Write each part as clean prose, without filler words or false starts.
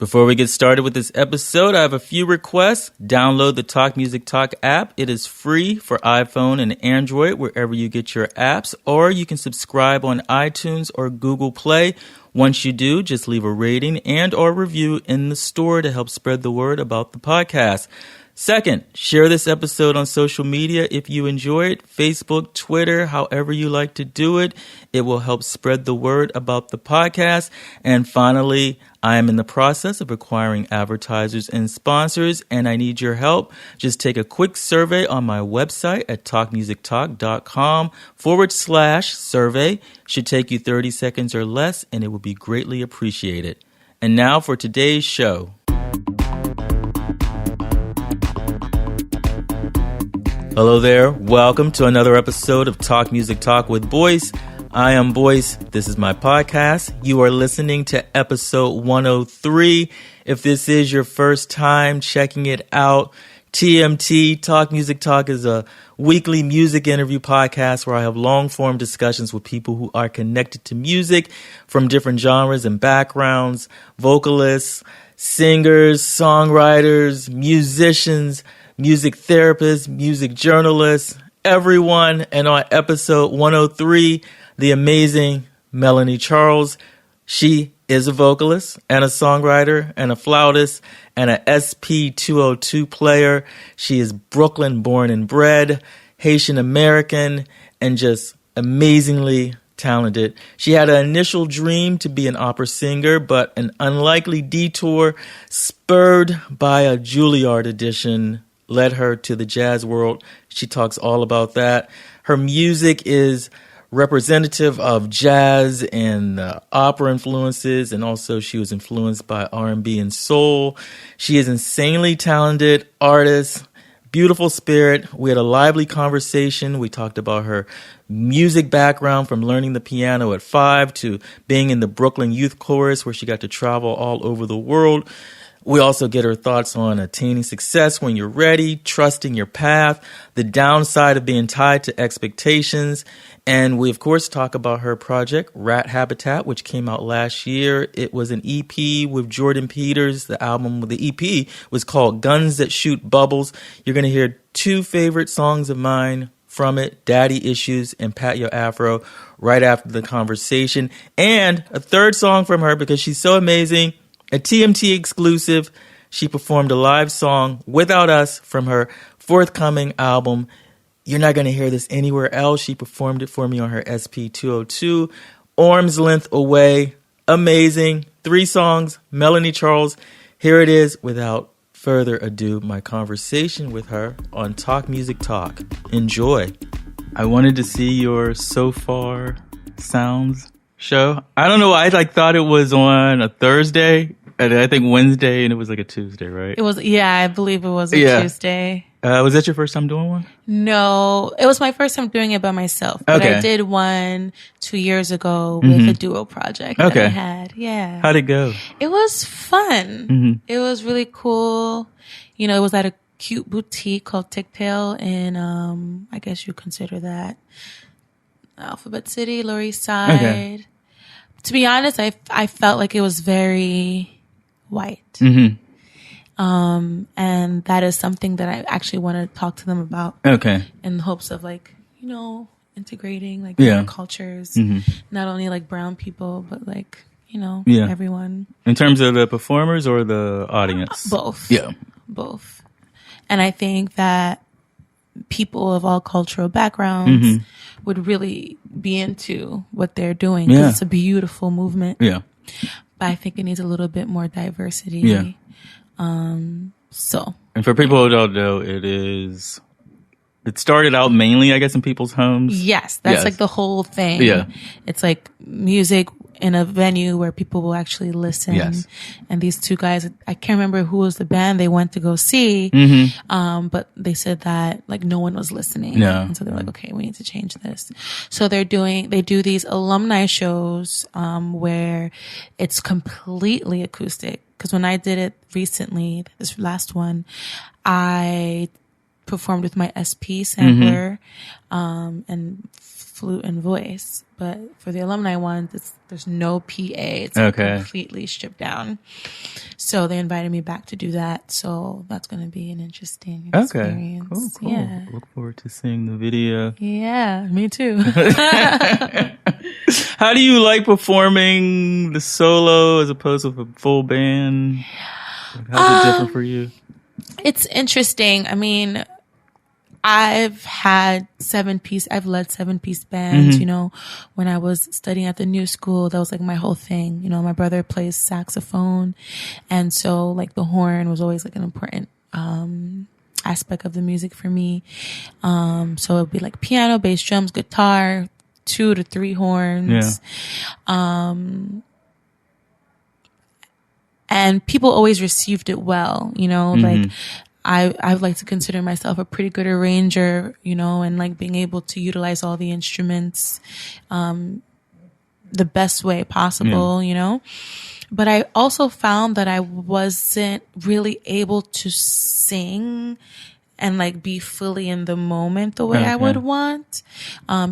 Before we get started with this episode, I have a few requests. Download the Talk Music Talk app. It is free for iPhone and Android, wherever you get your apps, or you can subscribe on iTunes or Google Play. Once you do, just leave a rating and or review in the store to help spread the word about the podcast. Second, share this episode on social media if you enjoy it. Facebook, Twitter, however you like to do it. It will help spread the word about the podcast. And finally, I am in the process of acquiring advertisers and sponsors, and I need your help. Just take a quick survey on my website at talkmusictalk.com/survey. Should take you 30 seconds or less, and it will be greatly appreciated. And now for today's show. Hello there. Welcome to another episode of Talk Music Talk with Boyce. I am Boyce. This is my podcast. You are listening to episode 103. If this is your first time checking it out, TMT, Talk Music Talk, is a weekly music interview podcast where I have long-form discussions with people who are connected to music from different genres and backgrounds, vocalists, singers, songwriters, musicians, music therapists, music journalists, everyone. And on episode 103, the amazing Melanie Charles. She is a vocalist and a songwriter and a flautist and a SP202 player. She is Brooklyn born and bred, Haitian American, and just amazingly talented. She had an initial dream to be an opera singer, but an unlikely detour spurred by a Juilliard audition led her to the jazz world. She talks all about that. Her music is representative of jazz and opera influences, and also she was influenced by R&B and soul. She is insanely talented artist, beautiful spirit. We had a lively conversation. We talked about her music background, from learning the piano at 5 to being in the Brooklyn Youth Chorus, where she got to travel all over the world. We also get her thoughts on attaining success when you're ready, trusting your path, the downside of being tied to expectations. And we, of course, talk about her project, Rat Habitat, which came out last year. It was an EP with Jordan Peters. The album with the EP was called Guns That Shoot Bubbles. You're going to hear two favorite songs of mine from it, Daddy Issues and Pat Your Afro, right after the conversation. And a third song from her, because she's so amazing, a TMT-exclusive. She performed a live song without us from her forthcoming album. You're not going to hear this anywhere else. She performed it for me on her SP202. Arm's Length Away. Amazing. 3 songs. Melanie Charles. Here it is. Without further ado, my conversation with her on Talk Music Talk. Enjoy. I wanted to see your So Far Sounds show. I don't know. I thought it was on a Thursday, and I think Wednesday, and it was like a Tuesday, right? It was, yeah, I believe it was a Tuesday. Was that your first time doing one? No, it was my first time doing it by myself. But I did one 2 years ago with a duo project that I had. Yeah. How'd it go? It was fun. It was really cool. You know, it was at a cute boutique called Ticktail in, I guess you consider that Alphabet City, Lower East Side. Okay. To be honest, I felt like it was very white. And that is something that I actually want to talk to them about. Okay. In the hopes of, like, you know, integrating like different cultures, not only like brown people, but like, you know, everyone. In terms of the performers or the audience? Both. Yeah. Both. And I think that people of all cultural backgrounds would really be into what they're doing, because it's a beautiful movement. Yeah. But I think it needs a little bit more diversity. Yeah. So. And for people who don't know, it started out mainly, I guess, in people's homes. Yes. That's like the whole thing. Yeah. It's like music in a venue where people will actually listen. Yes. And these two guys, I can't remember who was the band they went to go see, but they said that like no one was listening. No. And so they're like, okay, we need to change this. So they do these alumni shows where it's completely acoustic. Because when I did it recently, this last one, I performed with my SP sampler and flute and voice. But for the alumni one, there's no PA. It's completely stripped down. So they invited me back to do that. So that's going to be an interesting experience. Cool. Yeah. Look forward to seeing the video. Yeah, me too. How do you like performing the solo as opposed to a full band? How's it different for you? It's interesting. I mean, I've led 7-piece bands, you know, when I was studying at the new school. That was like my whole thing. You know, my brother plays saxophone. And so like the horn was always like an important, aspect of the music for me. So it'd be like piano, bass, drums, guitar, 2 to 3 horns. Yeah. And people always received it well, you know, like I like to consider myself a pretty good arranger, you know, and like being able to utilize all the instruments, the best way possible, you know. But I also found that I wasn't really able to sing and like be fully in the moment the way I would want,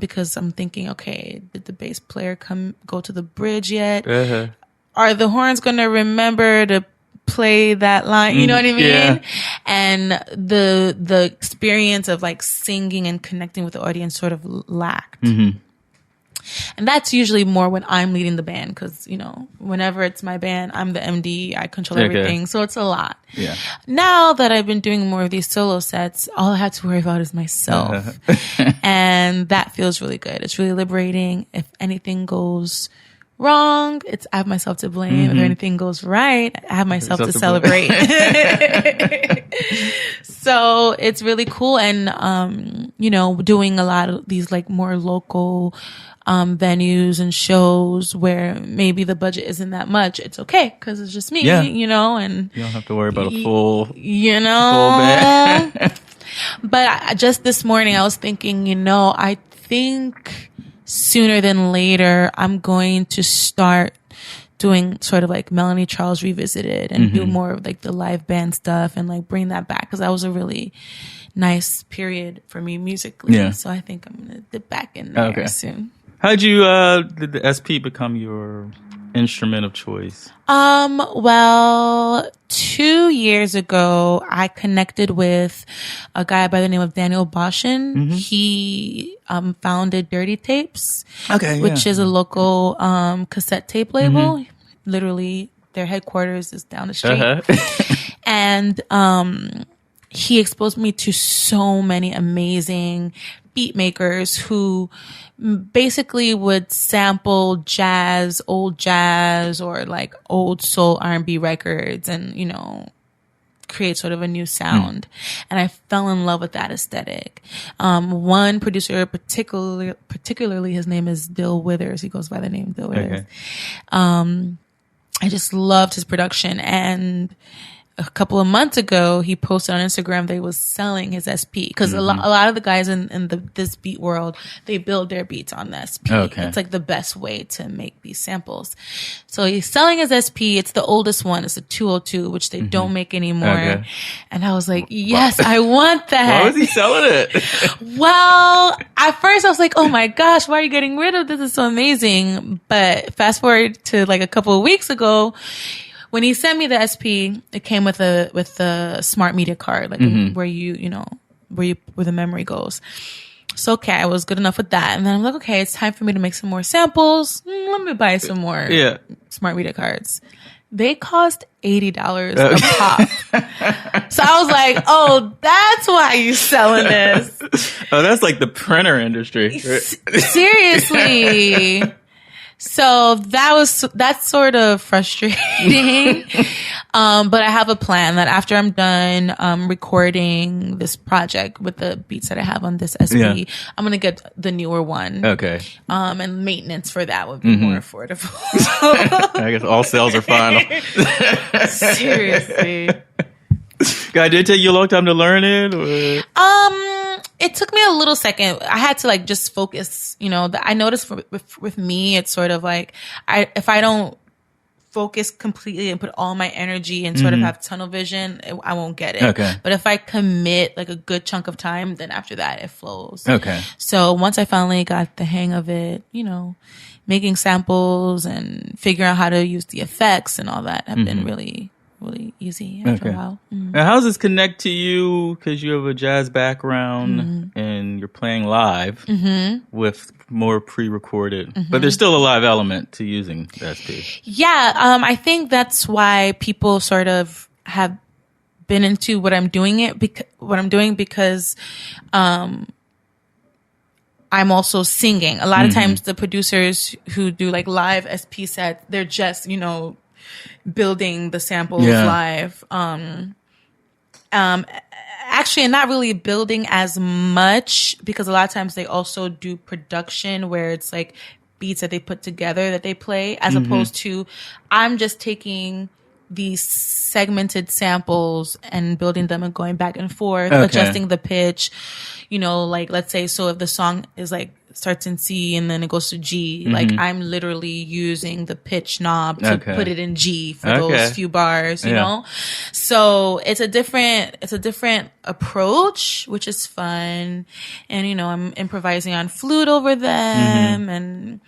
because I'm thinking, okay, did the bass player go to the bridge yet? Are the horns going to remember to play that line? You know what I mean? Yeah. And the experience of like singing and connecting with the audience sort of lacked. And that's usually more when I'm leading the band, because, you know, whenever it's my band, I'm the MD, I control everything. So it's a lot. Yeah. Now that I've been doing more of these solo sets, all I have to worry about is myself. And that feels really good. It's really liberating. If anything goes wrong, I have myself to blame. If anything goes right, I have myself to celebrate. So it's really cool. And, you know, doing a lot of these like more local venues and shows where maybe the budget isn't that much. It's okay because it's just me, you know, and you don't have to worry about a full, you know, full band. But just this morning I was thinking, you know, I think sooner than later I'm going to start doing sort of like Melanie Charles Revisited and do more of like the live band stuff and like bring that back, because that was a really nice period for me musically. Yeah. So I think I'm going to dip back in there soon. How'd you, did the SP become your instrument of choice? Well, 2 years ago, I connected with a guy by the name of Daniel Boshin. He founded Dirty Tapes, which is a local cassette tape label. Literally, their headquarters is down the street. And he exposed me to so many amazing beat makers who basically would sample jazz, old jazz, or like old soul R&B records, and, you know, create sort of a new sound. And I fell in love with that aesthetic. One producer, particularly his name is Dill Withers. He goes by the name Dill Withers. I just loved his production. And a couple of months ago, he posted on Instagram that he was selling his SP, because a lot of the guys in this beat world, they build their beats on the SP. It's like the best way to make these samples. So he's selling his SP. It's the oldest one. It's a 202, which they don't make anymore. And I was like, yes, I want that. Why was he selling it? Well, at first I was like, oh my gosh, why are you getting rid of this? It's so amazing. But fast forward to like a couple of weeks ago, when he sent me the SP, it came with a smart media card, like where where the memory goes. So okay, I was good enough with that, and then I'm like, okay, it's time for me to make some more samples. Let me buy some more smart media cards. They cost $80 a pop. So I was like, oh, that's why you selling this. Oh, that's like the printer industry. Seriously. So that's sort of frustrating. But I have a plan that after I'm done, recording this project with the beats that I have on this SP, I'm going to get the newer one. Okay. And maintenance for that would be more affordable. I guess all sales are final. Seriously. God, did it take you a long time to learn it? Or? It took me a little second. I had to like just focus, you know. I noticed with me, it's sort of like if I don't focus completely and put all my energy and sort of have tunnel vision, I won't get it. Okay. But if I commit like a good chunk of time, then after that it flows. Okay. So once I finally got the hang of it, you know, making samples and figuring out how to use the effects and all that have been really, really easy after a while. Now, how does this connect to you? Because you have a jazz background and you're playing live with more pre-recorded, but there's still a live element to using the SP. Yeah, I think that's why people sort of have been into what I'm doing because I'm also singing. A lot of times the producers who do like live SP sets, they're just, you know, building the samples live. Actually, not really building as much because a lot of times they also do production where it's like beats that they put together that they play, as opposed to I'm just taking these segmented samples and building them and going back and forth, adjusting the pitch, you know, like let's say, so if the song is like starts in C and then it goes to G, like I'm literally using the pitch knob to put it in G for those few bars, you know? So it's a different approach, which is fun. And, you know, I'm improvising on flute over them. And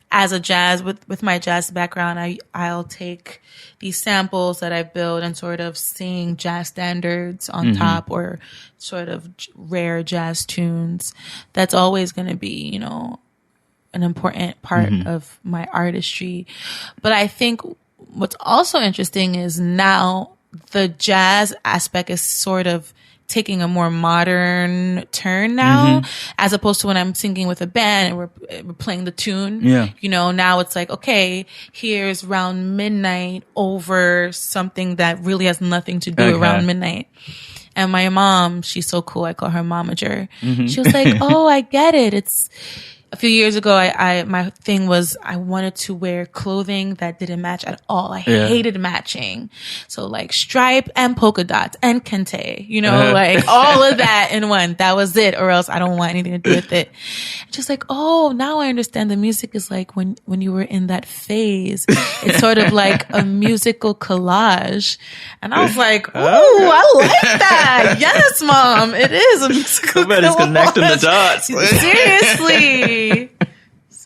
as a jazz, with my jazz background, I'll take these samples that I've built and sort of sing jazz standards on top, or sort of rare jazz tunes. That's always going to be, you know, an important part of my artistry. But I think what's also interesting is now the jazz aspect is sort of taking a more modern turn now, as opposed to when I'm singing with a band and we're playing the tune. Yeah. You know, now it's like, okay, here's Round Midnight over something that really has nothing to do with Round Midnight. And my mom, she's so cool. I call her momager. She was like, oh, I get it. It's a few years ago, my thing was I wanted to wear clothing that didn't match at all. I hated matching. So like stripe and polka dots and kente, you know, like all of that in one. That was it, or else I don't want anything to do with it. Just like, oh, now I understand the music is like when you were in that phase. It's sort of like a musical collage. And I was like, ooh, I like that. Yes, Mom, it is a musical collage. Somebody's connecting the dots. Seriously.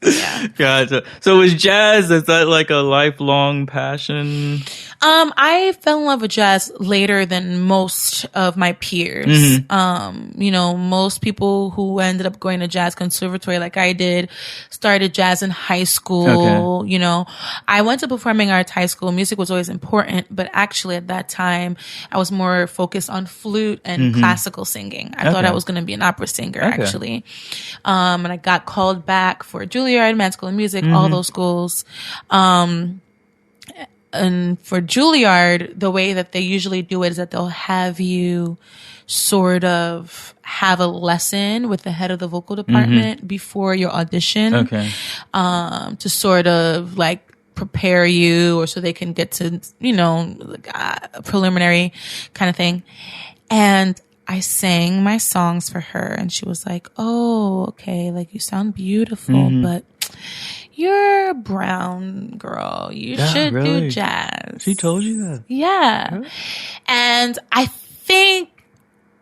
Yeah. Gotcha. So is jazz, is that like a lifelong passion? I fell in love with jazz later than most of my peers. You know, most people who ended up going to jazz conservatory like I did started jazz in high school. You know, I went to performing arts high school. Music was always important, but actually at that time I was more focused on flute and classical singing. I thought I was going to be an opera singer actually. And I got called back for Juilliard, Mad School of Music, all those schools. And for Juilliard, the way that they usually do it is that they'll have you sort of have a lesson with the head of the vocal department before your audition. To sort of like prepare you, or so they can get to, you know, a preliminary kind of thing. And I sang my songs for her and she was like, oh, okay, like you sound beautiful, but you're a brown girl. You should do jazz. She told you that? Yeah. Really? And I think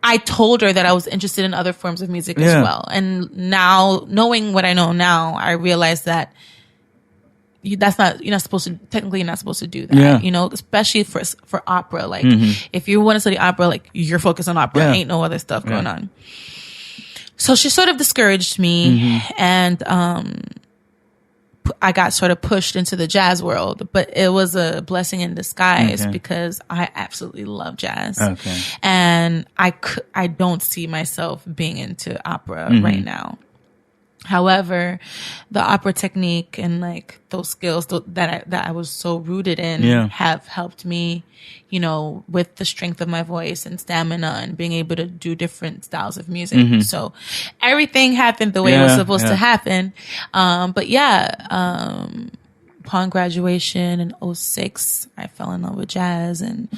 I told her that I was interested in other forms of music as well. And now, knowing what I know now, I realize that you're not supposed to do that, you know, especially for opera. Like if you want to study opera, like you're focused on opera, ain't no other stuff going on. So she sort of discouraged me and, I got sort of pushed into the jazz world, but it was a blessing in disguise because I absolutely love jazz. And I don't see myself being into opera right now. However, the opera technique and like those skills that I was so rooted in have helped me, you know, with the strength of my voice and stamina and being able to do different styles of music. So everything happened the way it was supposed to happen. But upon graduation in 2006, I fell in love with jazz, and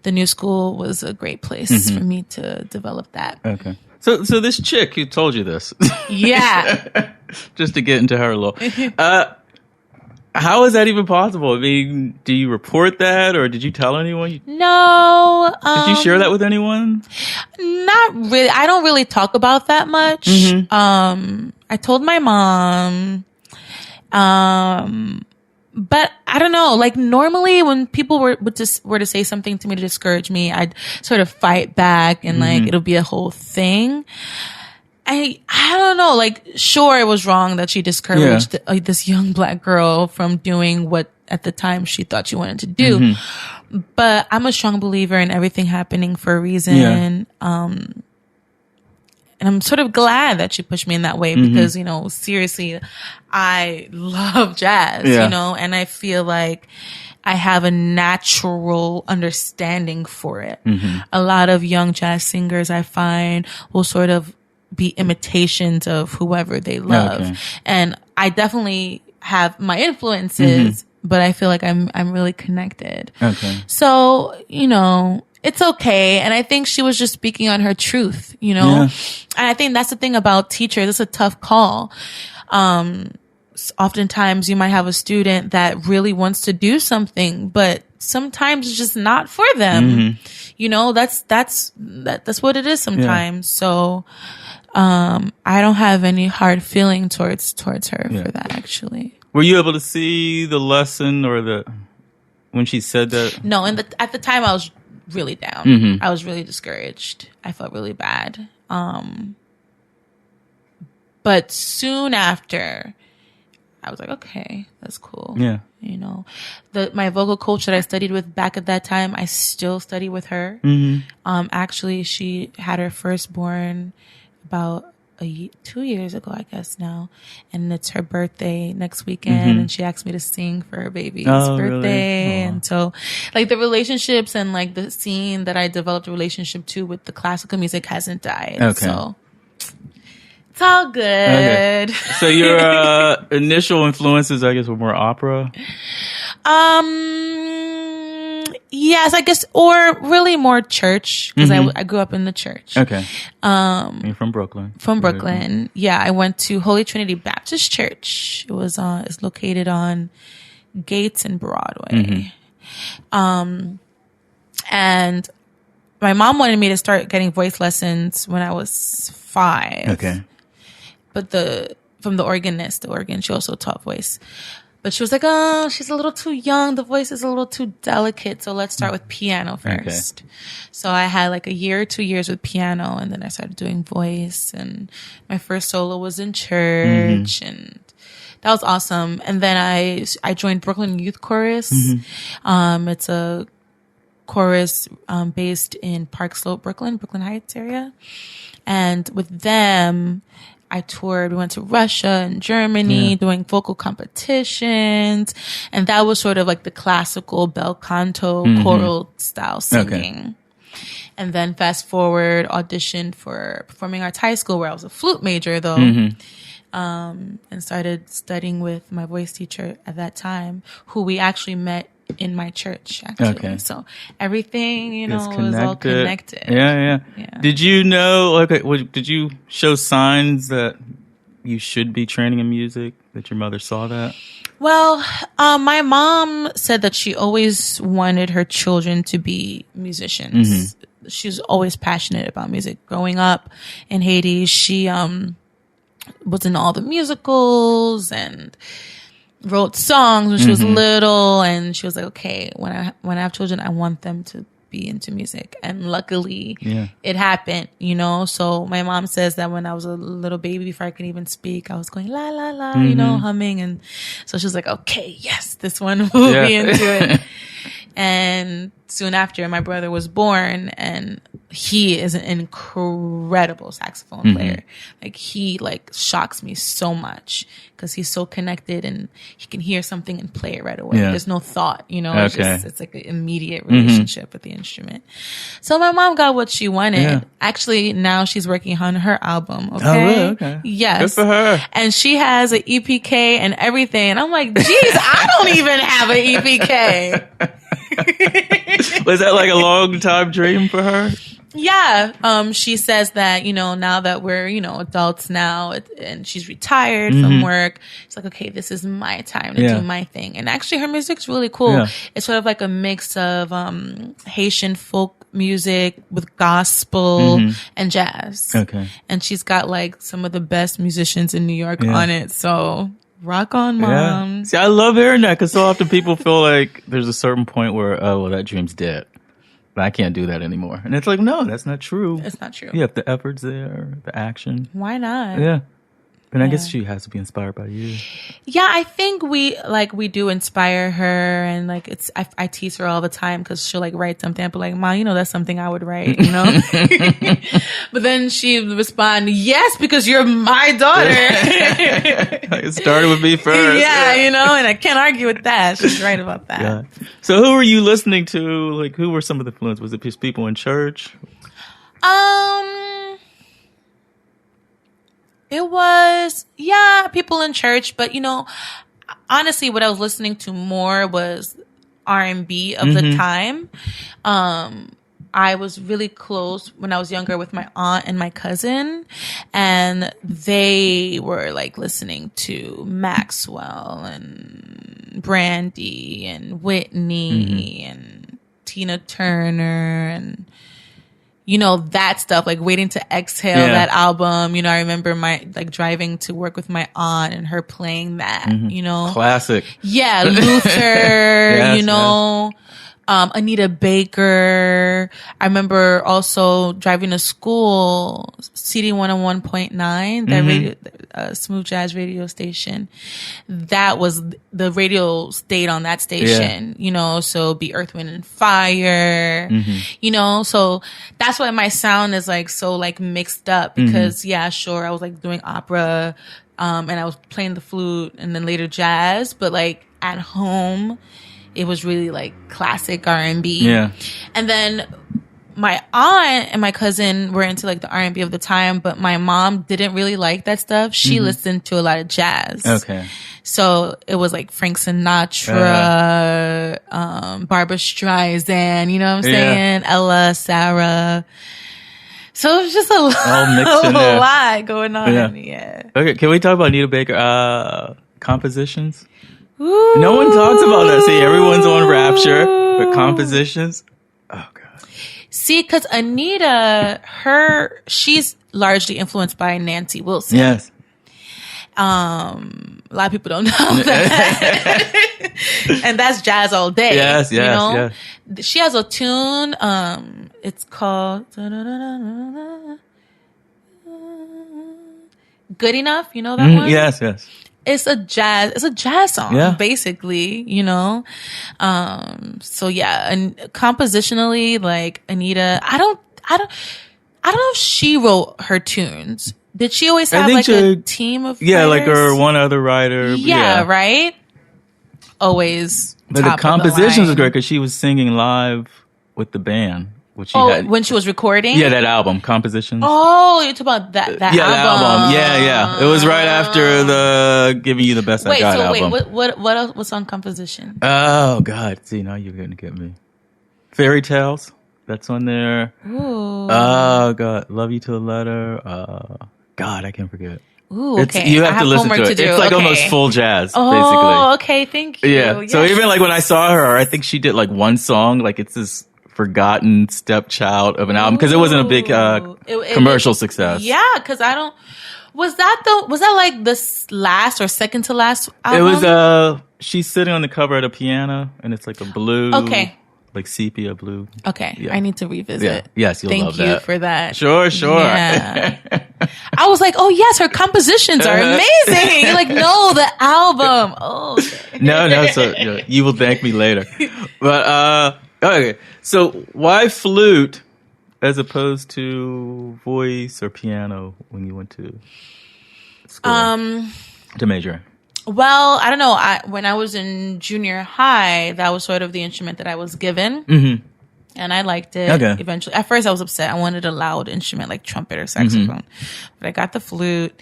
the New School was a great place for me to develop that. So this chick who told you this. Yeah. Just to get into her a little. How is that even possible? I mean, do you report that, or did you tell anyone? No. Did you share that with anyone? Not really. I don't really talk about that much. Mm-hmm. I told my mom. But I don't know, like normally when people were to say something to me to discourage me, I'd sort of fight back and like it'll be a whole thing. I don't know, like sure it was wrong that she discouraged this young black girl from doing what at the time she thought she wanted to do. Mm-hmm. But I'm a strong believer in everything happening for a reason. Yeah. And I'm sort of glad that she pushed me in that way because, you know, seriously, I love jazz, you know, and I feel like I have a natural understanding for it. Mm-hmm. A lot of young jazz singers I find will sort of be imitations of whoever they love. Okay. And I definitely have my influences, but I feel like I'm really connected. Okay. So, you know, it's okay. And I think she was just speaking on her truth, you know? Yeah. And I think that's the thing about teachers. It's a tough call. Oftentimes you might have a student that really wants to do something, but sometimes it's just not for them. Mm-hmm. You know, that's what it is sometimes. Yeah. So, I don't have any hard feeling towards her for that, actually. Were you able to see the lesson or when she said that? No, at the time I was really down. Mm-hmm. I was really discouraged. I felt really bad. But soon after, I was like, okay, that's cool. Yeah. You know, my vocal coach that I studied with back at that time, I still study with her. Mm-hmm. Actually, she had her firstborn about 2 years ago, I guess now, and it's her birthday next weekend, and she asked me to sing for her baby's birthday, really? And so, like the relationships and like the scene that I developed a relationship to with the classical music hasn't died. Okay, so it's all good. Okay. So your initial influences, I guess, were more opera. Yes, I guess, or really more church, because I grew up in the church. Okay. You're from Brooklyn. From Brooklyn. Yeah, I went to Holy Trinity Baptist Church. It was it's located on Gates and Broadway. Mm-hmm. And my mom wanted me to start getting voice lessons when I was 5. Okay. But from the organist, she also taught voice. But she was like, oh, she's a little too young. The voice is a little too delicate. So let's start with piano first. Okay. So I had like a year or 2 years with piano, and then I started doing voice. And my first solo was in church, and that was awesome. And then I joined Brooklyn Youth Chorus. It's a chorus based in Park Slope, Brooklyn Heights area. And with them, I toured. We went to Russia and Germany doing vocal competitions. And that was sort of like the classical bel canto choral style singing. Okay. And then fast forward, auditioned for Performing Arts High School, where I was a flute major though. And started studying with my voice teacher at that time, who we actually met in my church, actually. Okay. So everything, you know, was all connected. Yeah. Did you know, did you show signs that you should be training in music, that your mother saw that? Well, my mom said that she always wanted her children to be musicians. She was always passionate about music. Growing up in Haiti, she was in all the musicals and wrote songs when she was little, and she was like, okay, when I have children, I want them to be into music. And luckily it happened, you know. So my mom says that when I was a little baby, before I could even speak, I was going la la la, you know, humming. And so she was like, okay, yes, this one will be into it. And soon after, my brother was born, and he is an incredible saxophone player. Like, he shocks me so much because he's so connected, and he can hear something and play it right away. There's no thought, you know. Okay. It's like an immediate relationship with the instrument. So my mom got what she wanted. Yeah. Actually, now she's working on her album. Okay. Oh, really? Okay. Yes. Good for her. And she has an EPK and everything. And I'm like, geez, I don't even have an EPK. Was that like a long time dream for her? Yeah. She says that, now that we're, adults now and she's retired from work, it's like, okay, this is my time to do my thing. And actually her music's really cool. Yeah. It's sort of like a mix of Haitian folk music with gospel and jazz. Okay. And she's got like some of the best musicians in New York on it. So rock on, Mom. Yeah. See, I love hearing that because so often people feel like there's a certain point where, oh, well, that dream's dead. But I can't do that anymore. And it's like, no, that's not true. It's not true. Yeah, if the effort's there, the action. Why not? Yeah. And I guess she has to be inspired by you. Yeah, I think we do inspire her, and like I tease her all the time because she'll like write something and be like, "Mom, that's something I would write," But then she respond, "Yes, because you're my daughter." It started with me first. Yeah, and I can't argue with that. She's right about that. Yeah. So who were you listening to? Like, who were some of the influences? Was it just people in church? It was, people in church, but honestly, what I was listening to more was R&B of the time. I was really close when I was younger with my aunt and my cousin, and they were like listening to Maxwell and Brandy and Whitney and Tina Turner and that stuff, like Waiting to Exhale, that album. I remember my driving to work with my aunt and her playing that, Classic. Yeah, Luther, Anita Baker. I remember also driving to school, CD 101.9, that radio, smooth jazz radio station. That was, the radio stayed on that station, so be Earth, Wind and Fire, so that's why my sound is like so like mixed up because sure, I was like doing opera, and I was playing the flute and then later jazz, but like at home, it was really like classic R&B. Yeah. And then my aunt and my cousin were into like the R&B of the time, but my mom didn't really like that stuff. She listened to a lot of jazz. Okay. So it was like Frank Sinatra, Barbra Streisand, you know what I'm saying? Ella, Sarah. So it was just a lot going on. Yeah. Okay. Can we talk about Anita Baker? Compositions? Ooh. No one talks about that. See, everyone's on Rapture, but compositions. Oh God. See, because Anita, she's largely influenced by Nancy Wilson. Yes. A lot of people don't know that, and that's jazz all day. Yes. Yes. She has a tune. It's called "Good Enough." You know that one? Yes. It's a jazz song, basically, So yeah, and compositionally, like Anita, I don't know if she wrote her tunes. Did she always have like a team of writers? Like her one other writer. Yeah, right? Always. But the compositions was great because she was singing live with the band. When she was recording? Yeah, that album, Compositions. Oh, you're talking about that album. Yeah, the album. Yeah. It was right after the Giving You the Best I Got album. What else was on Composition? Oh, God. See, now you're going to get me. Fairy Tales. That's on there. Ooh. Oh, God. Love You to the Letter. God, I can't forget. Ooh, okay. You have to listen to it. It's like almost full jazz, basically. Oh, okay. Thank you. Yeah. Yes. So even like when I saw her, I think she did like one song. Like it's this forgotten stepchild of an album because it wasn't a big commercial success. Yeah, because was that like the last or second to last album? It was she's sitting on the cover at a piano and it's like a blue, like sepia blue. Okay, yeah. I need to revisit. Yeah. Yes, you'll love that. Thank you for that. Sure. Yeah. I was like, oh yes, her compositions are amazing. You're like, no, the album. Oh, okay. No. So you will thank me later. But okay, so why flute as opposed to voice or piano when you went to school? To major. Well, I don't know. When I was in junior high, that was sort of the instrument that I was given. Mm-hmm. And I liked it eventually. At first, I was upset. I wanted a loud instrument like trumpet or saxophone. But I got the flute.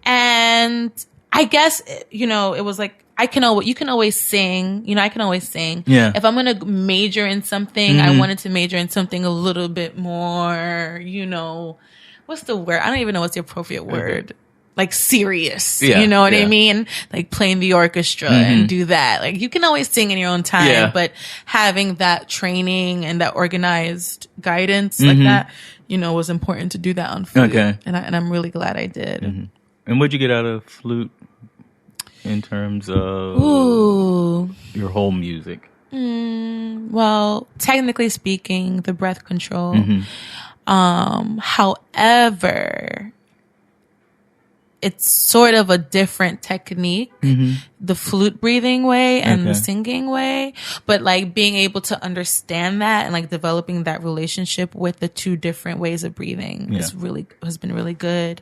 And I guess, it was like, you can always sing, you know, I can always sing. Yeah. If I'm going to major in something, I wanted to major in something a little bit more, you know, what's the word? I don't even know what's the appropriate word. Like serious, you know what I mean? Like playing the orchestra and do that. Like you can always sing in your own time, but having that training and that organized guidance like that, you know, was important to do that on flute. Okay. And I'm really glad I did. And what'd you get out of flute in terms of your whole music? Well, technically speaking, the breath control. However, it's sort of a different technique, the flute breathing way and the singing way, but like being able to understand that and like developing that relationship with the two different ways of breathing has been really good.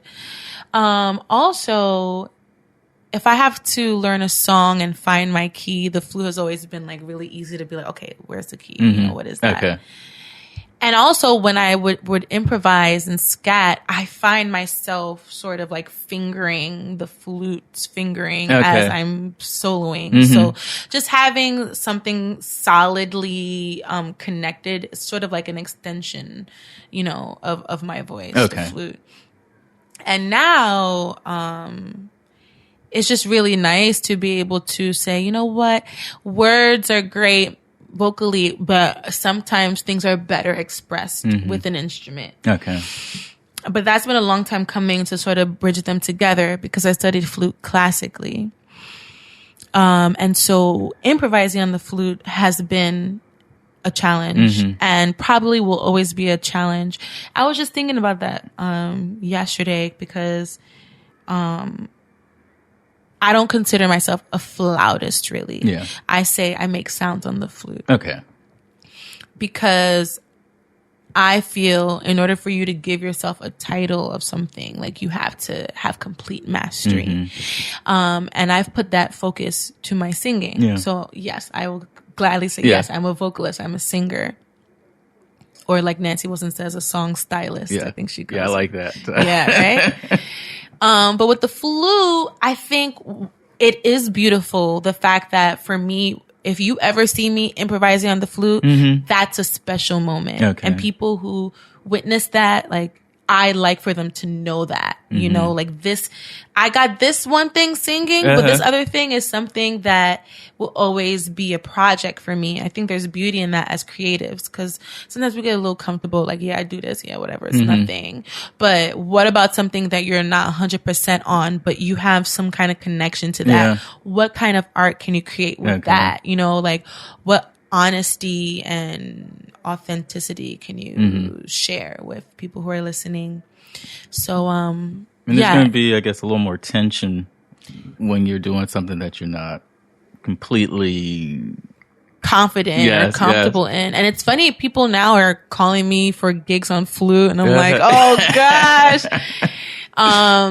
Also, if I have to learn a song and find my key, the flute has always been like really easy to be like, okay, where's the key? You know, what is that? Okay. And also when I would improvise and scat, I find myself sort of like fingering the flute's fingering as I'm soloing. So just having something solidly connected is sort of like an extension, you know, of my voice, the flute. And now it's just really nice to be able to say, you know what, words are great vocally, but sometimes things are better expressed with an instrument. Okay. But that's been a long time coming to sort of bridge them together because I studied flute classically. And so improvising on the flute has been a challenge and probably will always be a challenge. I was just thinking about that yesterday because I don't consider myself a flautist, really. Yeah. I say I make sounds on the flute. Okay. Because I feel in order for you to give yourself a title of something, like you have to have complete mastery. And I've put that focus to my singing. Yeah. So yes, I will gladly say yes, I'm a vocalist, I'm a singer. Or like Nancy Wilson says, a song stylist. I think she calls I like that. Yeah, right? But with the flute, I think it is beautiful. The fact that for me, if you ever see me improvising on the flute, that's a special moment. Okay. And people who witness that, like, I like for them to know that, you know, like this, I got this one thing singing, but this other thing is something that will always be a project for me. I think there's beauty in that as creatives because sometimes we get a little comfortable, like, yeah, I do this, yeah, whatever, it's nothing. But what about something that you're not 100% on, but you have some kind of connection to that? Yeah. What kind of art can you create with that? You know, like what honesty and authenticity can you share with people who are listening? So, and there's going to be, I guess, a little more tension when you're doing something that you're not completely confident or comfortable in. And it's funny, people now are calling me for gigs on flute, and I'm like, oh gosh.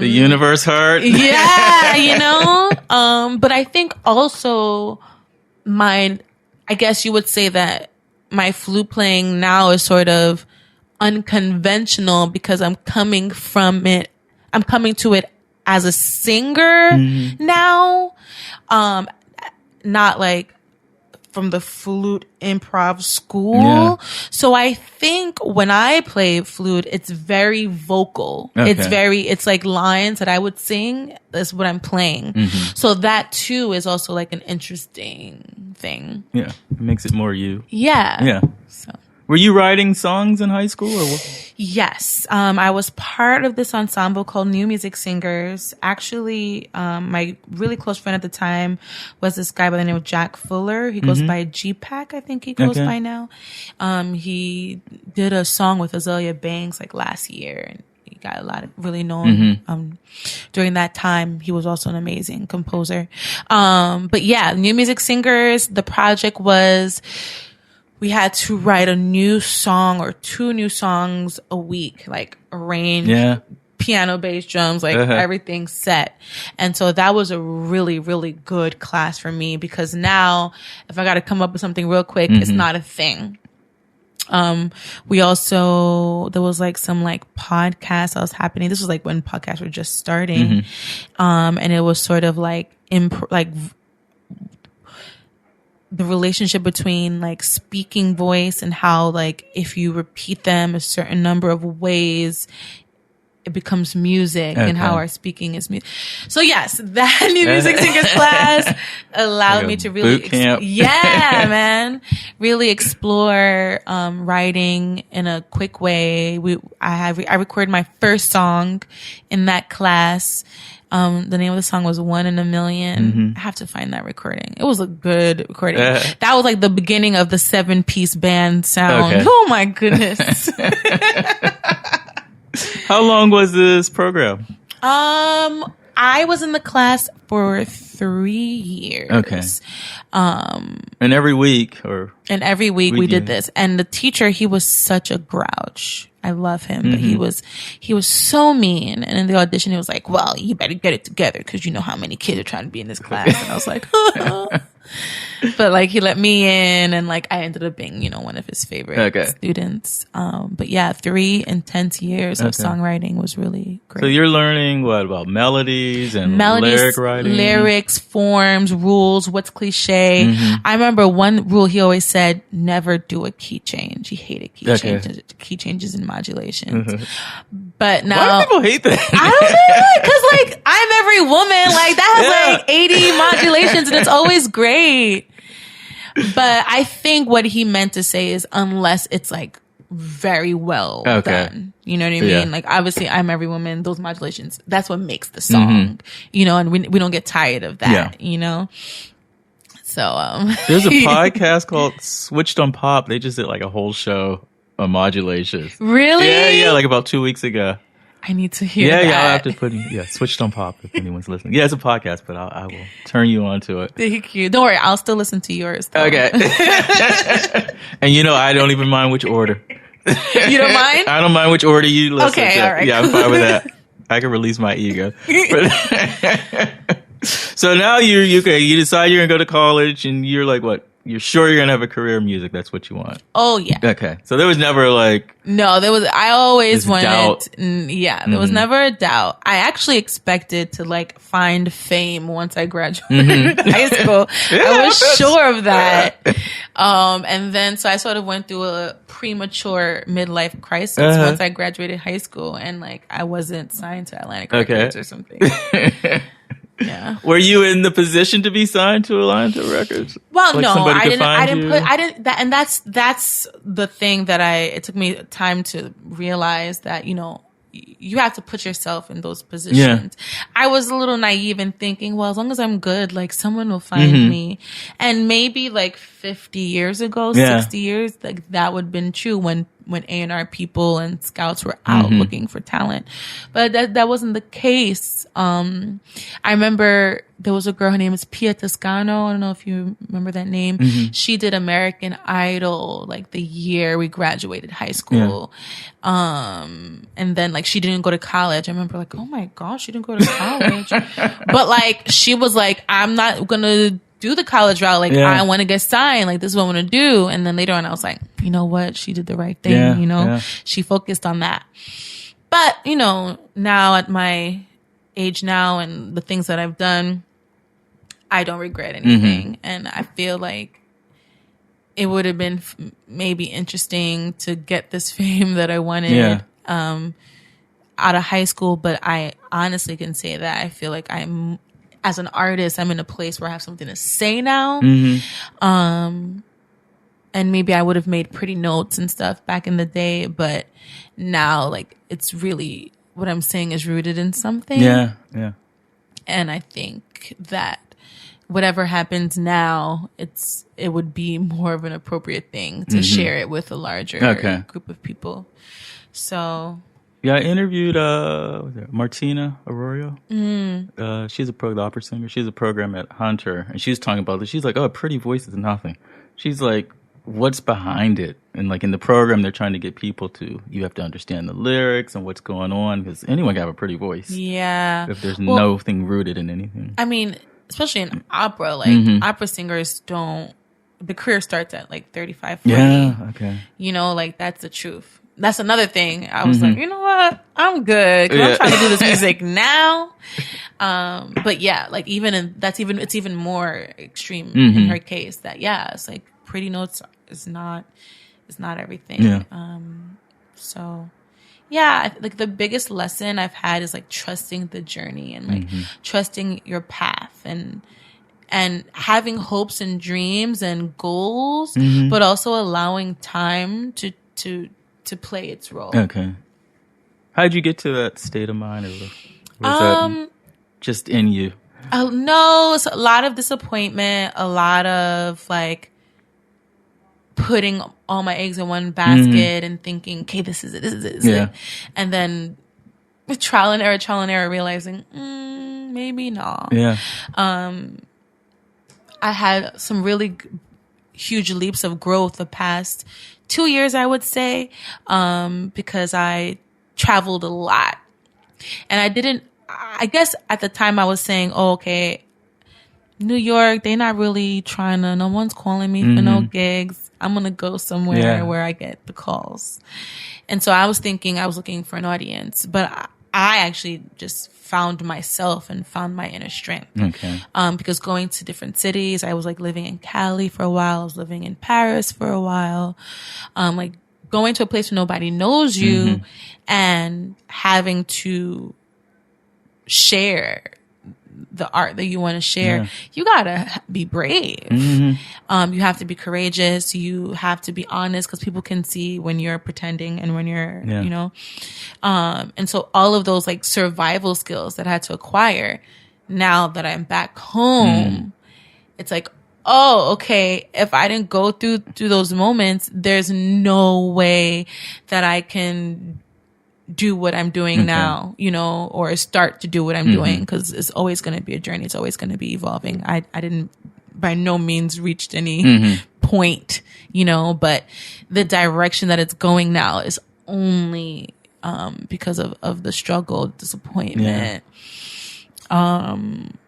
The universe heard. Yeah, you know? But I think also I guess you would say that my flute playing now is sort of unconventional because I'm coming to it as a singer now. Not like from the flute improv school. Yeah. So I think when I play flute, it's very vocal. Okay. It's like lines that I would sing. That's what I'm playing. So that too is also like an interesting thing. Yeah. It makes it more you. Yeah. Yeah. So. Were you writing songs in high school or what? Yes. I was part of this ensemble called New Music Singers. Actually, my really close friend at the time was this guy by the name of Jack Fuller. He goes by G-Pack, I think he goes by now. He did a song with Azalea Banks like last year, and he got a lot of really known during that time. He was also an amazing composer. But yeah, New Music Singers, the project was we had to write a new song or 2 new songs a week, like arrange, piano, bass, drums, like everything set. And so that was a really, really good class for me because now if I got to come up with something real quick, it's not a thing. We also, there was like some like podcast that was happening. This was like when podcasts were just starting. And it was sort of like, the relationship between like speaking voice and how like if you repeat them a certain number of ways, it becomes music, and how our speaking is music. So yes, that new music singers class allowed like me to really, really explore writing in a quick way. I recorded my first song in that class. The name of the song was 1 in a Million. I have to find that recording. It was a good recording. That was like the beginning of the 7-piece band sound. Oh my goodness. How long was this program? I was in the class for 3 years. Okay. And every week we did this. And the teacher, he was such a grouch. I love him, but he was so mean. And in the audition, he was like, well, you better get it together because you know how many kids are trying to be in this class. And I was like, but like he let me in, and like I ended up being, one of his favorite students. But yeah, 3 intense years of songwriting was really great. So you're learning what about melodies, lyric writing? Lyrics, forms, rules, what's cliche. I remember one rule he always said, never do a key change. He hated key changes and modulations. But now, why do people hate that? I don't know, because like I'm every woman, like that has like 80 modulations and it's always great. But I think what he meant to say is unless it's like very well done. You know what I mean? Yeah. Like obviously I'm every woman, those modulations, that's what makes the song, and we don't get tired of that, So, there's a podcast called Switched on Pop. They just did like a whole show on modulations. Really? Yeah, like about 2 weeks ago. I need to hear that. Yeah, I'll have to put Switched on Pop if anyone's listening. Yeah, it's a podcast, but I will turn you on to it. Thank you. Don't worry, I'll still listen to yours, though. Okay. And I don't even mind which order. You don't mind? I don't mind which order you listen to. Okay, all right. Yeah, I'm fine with that. I can release my ego. So now you decide you're going to go to college, and you're like, what? You're sure you're going to have a career in music. That's what you want. Oh, yeah. Okay. So there was never like... No, I always wanted... doubt. There was never a doubt. I actually expected to like find fame once I graduated high school. I was sure of that. And then, so I sort of went through a premature midlife crisis once I graduated high school, and like I wasn't signed to Atlantic Records or something. Yeah. Were you in the position to be signed to Atlantic Records? Well, like no, I didn't. And that's the thing that it took me time to realize that, you have to put yourself in those positions. Yeah. I was a little naive in thinking, well, as long as I'm good, like someone will find me. And maybe like 50 years ago, 60 years, like that would have been true when A&R people and scouts were out looking for talent. But that wasn't the case. I remember there was a girl, her name is Pia Toscano. I don't know if you remember that name. She did American Idol like the year we graduated high school. And then like she didn't go to college. I remember like, oh my gosh, she didn't go to college. But like she was like, I'm not gonna do the college route. Like I want to get signed. Like this is what I want to do. And then later on I was like, you know what? She did the right thing. She focused on that. But, now at my age now and the things that I've done, I don't regret anything. And I feel like it would have been maybe interesting to get this fame that I wanted out of high school. But I honestly can say that I feel like as an artist, I'm in a place where I have something to say now. And maybe I would have made pretty notes and stuff back in the day, but now like it's really what I'm saying is rooted in something. Yeah. And I think that whatever happens now, it would be more of an appropriate thing to share it with a larger group of people. So yeah, I interviewed Martina Arroyo. She's the opera singer. She's a program at Hunter, and she was talking about this. She's like, "Oh, a pretty voice is nothing." She's like, "What's behind it?" And like in the program, they're trying to get people you have to understand the lyrics and what's going on, because anyone can have a pretty voice. Yeah. If there's nothing rooted in anything. I mean, especially in opera, like opera singers the career starts at like 35, 40. Yeah. Okay. Like that's the truth. That's another thing. I was like, you know what? I'm good. 'Cause I'm trying to do this music now. But yeah, like it's even more extreme in her case that, it's like pretty notes is not everything. Yeah. So yeah, like the biggest lesson I've had is like trusting the journey and like trusting your path and having hopes and dreams and goals, but also allowing time to play its role. Okay. How'd you get to that state of mind? Or was that just in you? No, it's a lot of disappointment, a lot of like putting all my eggs in one basket and thinking, okay, this is it. And then with trial and error, realizing, maybe not. Yeah. I had some really huge leaps of growth the past 2 years, I would say, because I traveled a lot. And I guess at the time I was saying, okay, New York, they're not really no one's calling me for no gigs. I'm going to go somewhere where I get the calls. And so I was thinking I was looking for an audience, but I actually just found myself and found my inner strength. Okay. Because going to different cities, I was like living in Cali for a while. I was living in Paris for a while. Like going to a place where nobody knows you and having to share the art that you want to share, you gotta be brave. You have to be courageous. You have to be honest because people can see when you're pretending and when you're, you know. And so all of those like survival skills that I had to acquire, now that I'm back home, it's like, oh, okay, if I didn't go through those moments, there's no way that I can do what I'm doing now, you know, or start to do what I'm doing, because it's always going to be a journey. It's always going to be evolving. I didn't by no means reached any point, you know, but the direction that it's going now is only because of the struggle, disappointment, and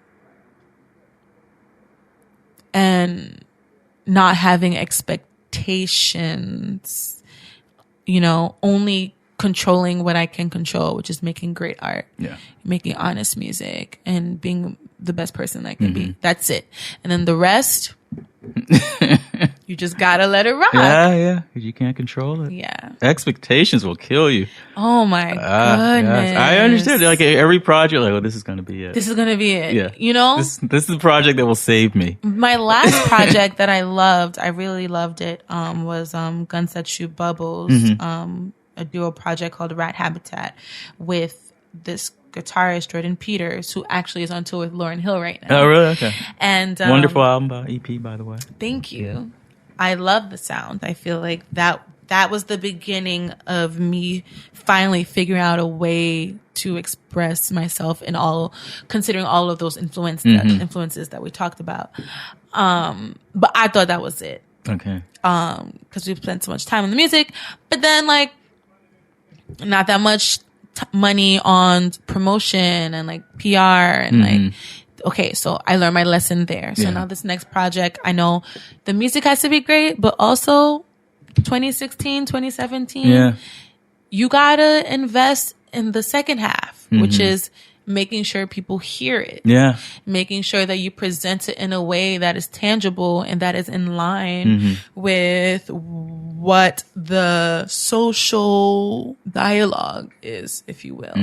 not having expectations, you know, only controlling what I can control, which is making great art, making honest music, and being the best person I can be. That's it. And then the rest, you just gotta let it rock. Yeah, because you can't control it. Yeah. Expectations will kill you. Oh my goodness. Yes. I understand. Like every project, like, oh, this is gonna be it. This is gonna be it. Yeah. You know? This is the project that will save me. My last project that I really loved it, was Guns That Shoot Bubbles. A duo project called Rat Habitat with this guitarist Jordan Peters, who actually is on tour with Lauryn Hill right now. Oh, really? Okay. And wonderful album by EP, by the way. Thank you. I love the sound. I feel like that was the beginning of me finally figuring out a way to express myself in considering all of those influences that we talked about. But I thought that was it. Okay. Because we've spent so much time on the music, but then like not that much money on promotion and like PR and like, okay, so I learned my lesson there. So now this next project, I know the music has to be great, but also 2016, 2017, you gotta invest in the second half, which is making sure people hear it. Yeah. Making sure that you present it in a way that is tangible and that is in line with what the social dialogue is, if you will.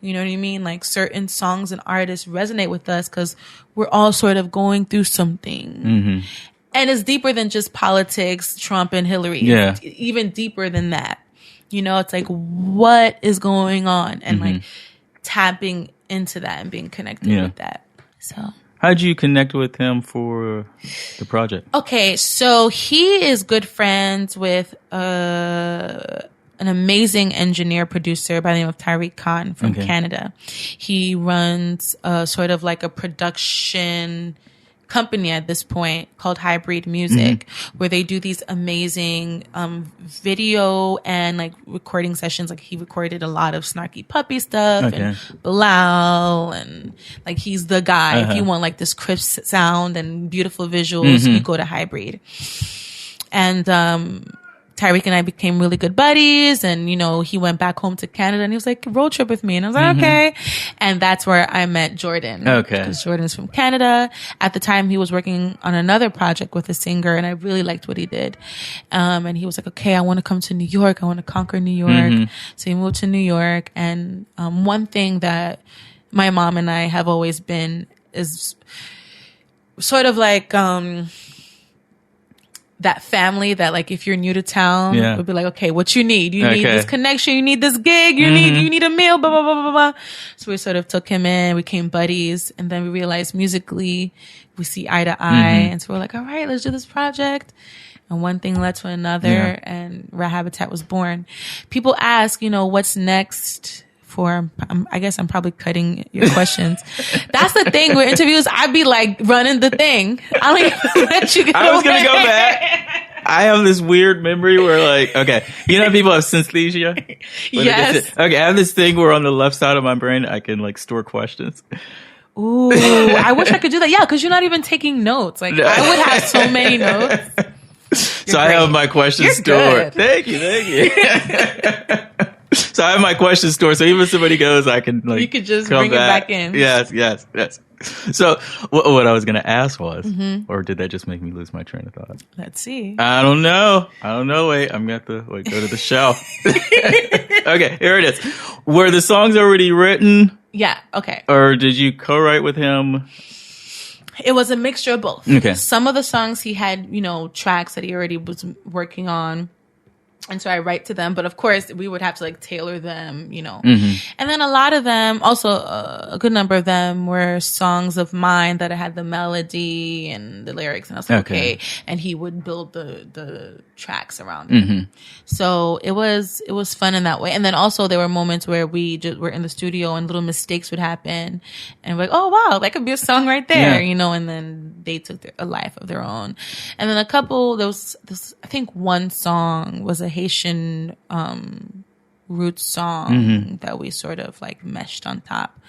You know what I mean? Like certain songs and artists resonate with us because we're all sort of going through something. And it's deeper than just politics, Trump and Hillary. Yeah. It's even deeper than that. You know, it's like, what is going on? And like tapping into that and being connected with that. So how'd you connect with him for the project? Okay, so he is good friends with an amazing engineer producer by the name of Tyreek Khan from Canada. He runs sort of like a production company at this point called Hybrid Music, where they do these amazing video and like recording sessions. Like he recorded a lot of Snarky Puppy stuff and Bilal, and like he's the guy. If you want like this crisp sound and beautiful visuals, you go to Hybrid. And Tyreek and I became really good buddies, and, you know, he went back home to Canada and he was like, road trip with me. And I was like, okay. And that's where I met Jordan. Okay. Because Jordan's from Canada. At the time, he was working on another project with a singer, and I really liked what he did. And he was like, okay, I want to come to New York. I want to conquer New York. So he moved to New York. And one thing that my mom and I have always been is sort of like that family that, like, if you're new to town, would be like, okay, what you need? You need this connection. You need this gig. You need a meal, blah, blah, blah, blah, blah. So we sort of took him in. We became buddies. And then we realized musically we see eye to eye. And so we're like, all right, let's do this project. And one thing led to another, and Rat Habitat was born. People ask, you know, what's next for, I guess I'm probably cutting your questions. That's the thing with interviews. I'd be like running the thing. I don't even let you go. I was going to go back. I have this weird memory where, like, okay, you know, people have synesthesia. Yes. Okay, I have this thing where on the left side of my brain, I can, like, store questions. Ooh, I wish I could do that. Yeah, because you're not even taking notes. Like, I would have so many notes. So I have my questions stored. Thank you. So I have my questions stored. So even if somebody goes, I can, like, you could just bring it back in. Yes. So what I was going to ask was, or did that just make me lose my train of thought? Let's see. I don't know. Wait, I'm going to have to go to the shelf. Okay, here it is. Were the songs already written? Yeah. Okay. Or did you co-write with him? It was a mixture of both. Okay. Some of the songs he had, you know, tracks that he already was working on. And so I write to them, but of course we would have to, like, tailor them, you know. And then a lot of them, also a good number of them were songs of mine that I had the melody and the lyrics, and I was like, okay. And he would build the tracks around it. So it was fun in that way. And then also there were moments where we just were in the studio and little mistakes would happen, and we're like, oh wow, that could be a song right there, you know. And then they took a life of their own. And then a couple, there was this, I think one song was a Haitian roots song that we sort of, like, meshed on top,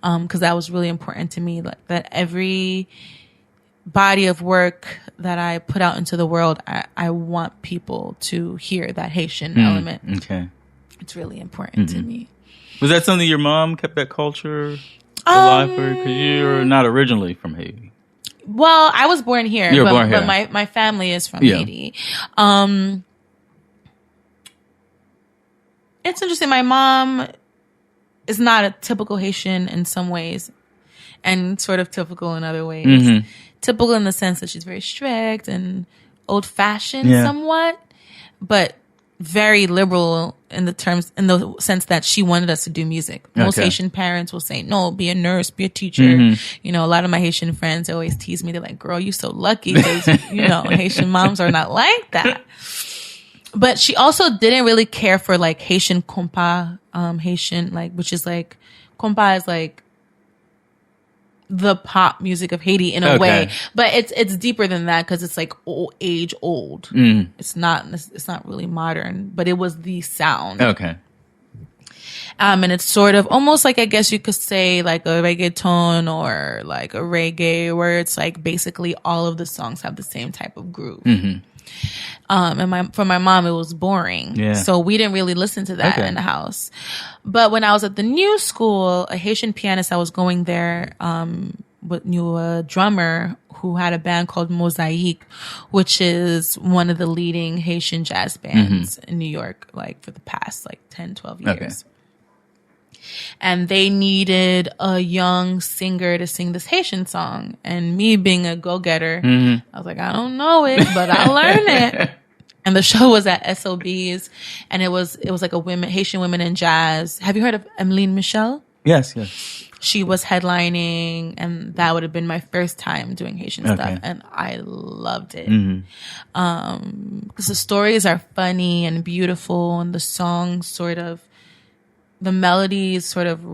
because that was really important to me, like, that every body of work that I put out into the world, I want people to hear that Haitian element. Okay, it's really important to me. Was that something your mom kept that culture alive for? Because you're not originally from Haiti. Well, I was born here, but my family is from Haiti. It's interesting. My mom is not a typical Haitian in some ways, and sort of typical in other ways. Typical in the sense that she's very strict and old-fashioned somewhat, but very liberal in the sense that she wanted us to do music. Most Haitian parents will say, no, be a nurse, be a teacher. You know, a lot of my Haitian friends always tease me. They're like, girl, you so lucky, because, you know, Haitian moms are not like that. But she also didn't really care for, like, Haitian compa, Haitian, like, which is like, compa is like the pop music of Haiti in a way, but it's deeper than that, because it's like old. It's not really modern, but it was the sound. And it's sort of almost like, I guess you could say, like a reggaeton or like a reggae, where it's like basically all of the songs have the same type of groove. And for my mom, it was boring. So we didn't really listen to that in the house. But when I was at the new school, a Haitian pianist, I was going there, knew a drummer who had a band called Mosaic, which is one of the leading Haitian jazz bands in New York, like for the past, like 10, 12 years. And they needed a young singer to sing this Haitian song. And me being a go-getter, I was like, I don't know it, but I'll learn it. And the show was at SOB's, and it was like Haitian women in jazz. Have you heard of Emeline Michel? Yes. She was headlining, and that would have been my first time doing Haitian stuff, and I loved it. Because the stories are funny and beautiful, and the songs the melodies sort of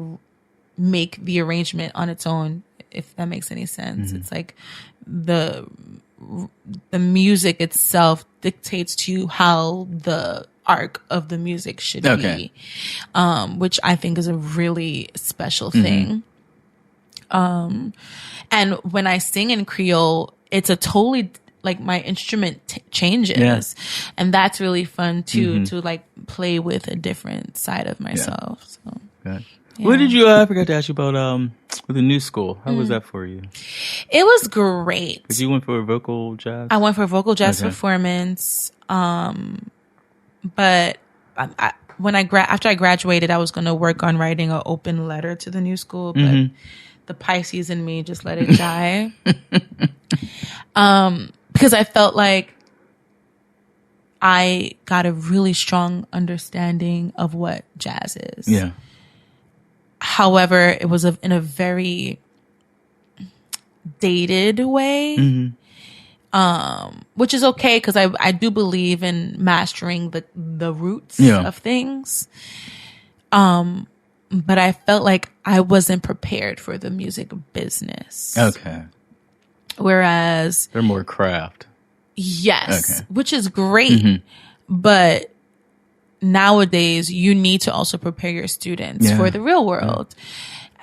make the arrangement on its own, if that makes any sense. It's like the music itself dictates to you how the arc of the music should be, which I think is a really special thing. And when I sing in Creole, it's a totally like my instrument changes, and that's really fun too, to like play with a different side of myself. So. Okay. Yeah. What did you? I forgot to ask you about the new school. How was that for you? It was great. Because you went for a vocal jazz. I went for a vocal jazz performance. But after I graduated, I was going to work on writing an open letter to the new school, but the Pisces in me just let it die. Because I felt like I got a really strong understanding of what jazz is. Yeah. However, it was in a very dated way, which is okay because I do believe in mastering the roots of things. But I felt like I wasn't prepared for the music business. Okay. Whereas they're more craft. Yes, which is great, but nowadays you need to also prepare your students for the real world.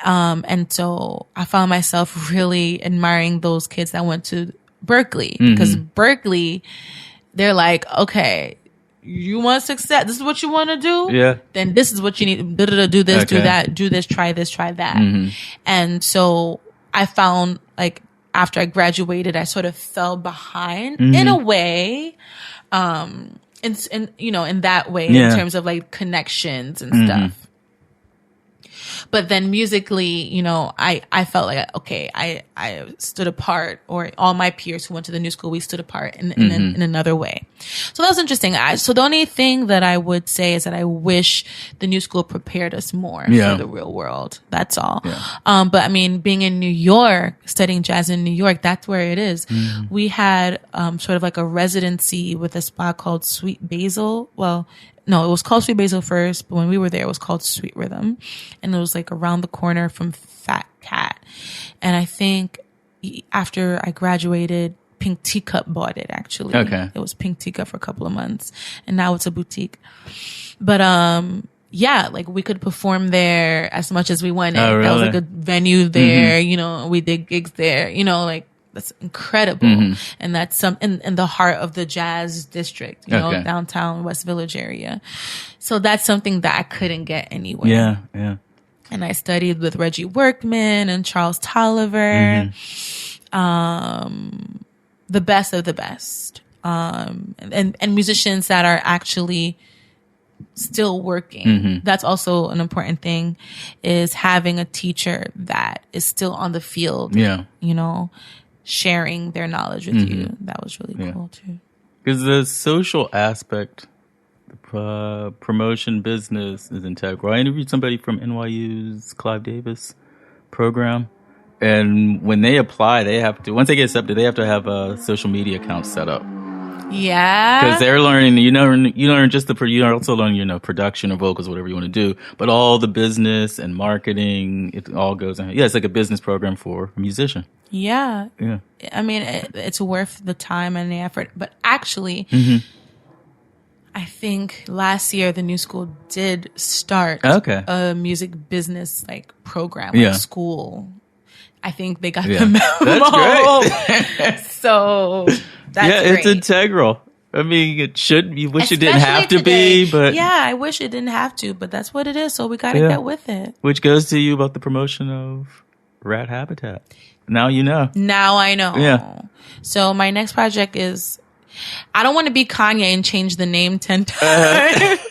And so I found myself really admiring those kids that went to Berkeley, because Berkeley, they're like, okay, you want success, this is what you want to do, then this is what you need, do this, do that, do this, try that. And so I found like after I graduated, I sort of fell behind in a way, in that way, in terms of like connections and stuff. But then musically, I felt like, okay, I stood apart, or all my peers who went to the new school, we stood apart in another way. So that was interesting. So the only thing that I would say is that I wish the new school prepared us more for the real world. That's all. Yeah. But I mean, being in New York, studying jazz in New York, that's where it is. We had sort of like a residency with a spot called Sweet Basil. Well, no, it was called Sweet Basil first, but when we were there, it was called Sweet Rhythm. And it was like around the corner from Fat Cat. And I think after I graduated, Pink Teacup bought it, actually. Okay. It was Pink Teacup for a couple of months. And now it's a boutique. But, like we could perform there as much as we wanted. Oh, really? That was like a venue there, we did gigs there, like. That's incredible. And that's in the heart of the jazz district, downtown West Village area. So that's something that I couldn't get anywhere. Yeah. And I studied with Reggie Workman and Charles Tolliver. The best of the best. And musicians that are actually still working. That's also an important thing, is having a teacher that is still on the field. Sharing their knowledge with you. That was really cool too. Because the social aspect, the promotion business is integral. I interviewed somebody from NYU's Clive Davis program, and when they apply, they have to, once they get accepted, they have to have a social media account set up. Yeah. Because they're learning, you learn just you also learn, production or vocals, whatever you want to do, but all the business and marketing, it all goes in. Yeah, it's like a business program for a musician. Yeah. I mean, it's worth the time and the effort. But actually, I think last year the new school did start a music business program, school. I think they got the memo. That's great. So that's great. It's integral. I mean, it should. You wish it didn't have to be, but I wish it didn't have to, but that's what it is. So we got to get with it. Which goes to you about the promotion of Rat Habitat. Now you know. Now I know. Yeah. So my next project is, I don't want to be Kanye and change the name 10 times.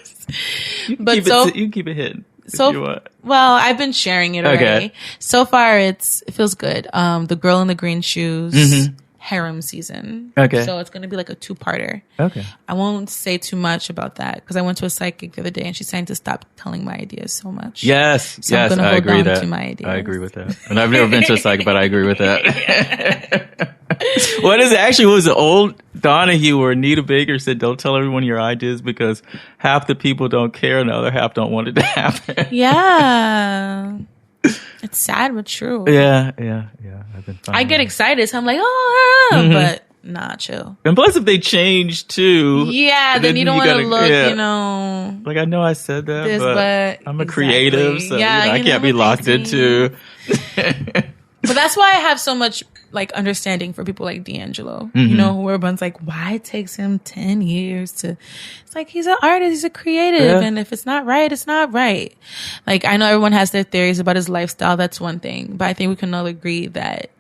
You can keep it hidden. Well, I've been sharing it already. Okay. So far, it feels good. The Girl in the Green Shoes, Harem season. Okay. So it's going to be like a 2-parter. Okay. I won't say too much about that because I went to a psychic the other day and she's saying to stop telling my ideas so much. Yes. So I'm going to hold down to my ideas. I agree with that. And I've never been to a psychic, but I agree with that. What is it? Actually, was it old Donahue or Anita Baker said, don't tell everyone your ideas because half the people don't care and the other half don't want it to happen. Yeah. It's sad but true. Yeah. I've been fine. I get excited, so I'm like, but nah, chill. And plus, if they change too, then you don't want to look, like I know I said that, but I'm a creative, so I can't be locked into. But that's why I have so much like understanding for people like D'Angelo, you know, who everyone's like, why it takes him 10 years to, it's like, he's an artist, he's a creative. And if it's not right, it's not right. Like, I know everyone has their theories about his lifestyle. That's one thing, but I think we can all agree that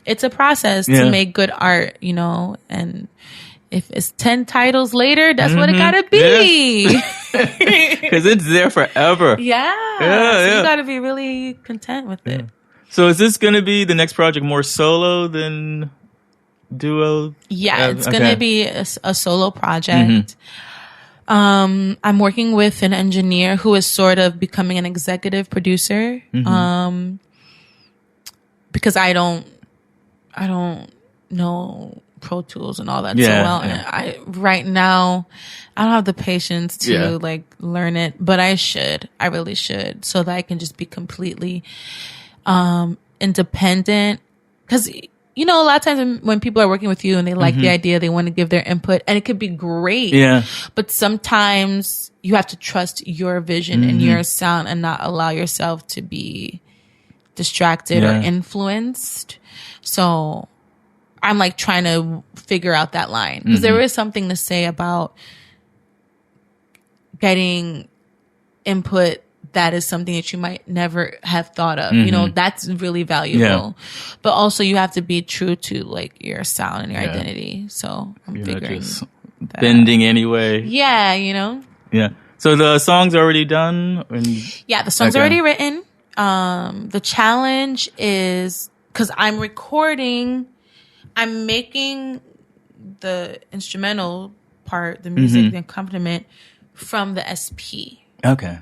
it's a process to make good art, you know, and if it's 10 titles later, that's what it gotta be. Because it's there forever. So you gotta be really content with it. So is this going to be the next project more solo than duo? Yeah, it's going to be a solo project. I'm working with an engineer who is sort of becoming an executive producer. Because I don't know Pro Tools and all that so well. And right now, I don't have the patience to like learn it, but I should. I really should, so that I can just be completely independent. Because, you know, a lot of times when people are working with you and they like the idea, they want to give their input, and it could be great. But sometimes you have to trust your vision and your sound and not allow yourself to be distracted or influenced. So I'm like trying to figure out that line, because there is something to say about getting input that is something that you might never have thought of. You know, that's really valuable. But also you have to be true to like your sound and your identity. So I'm figuring just that bending anyway. Yeah, you know? Yeah. So the song's already done? Yeah, the song's already written. The challenge is, because I'm making the instrumental part, the music, the accompaniment from the SP. Okay.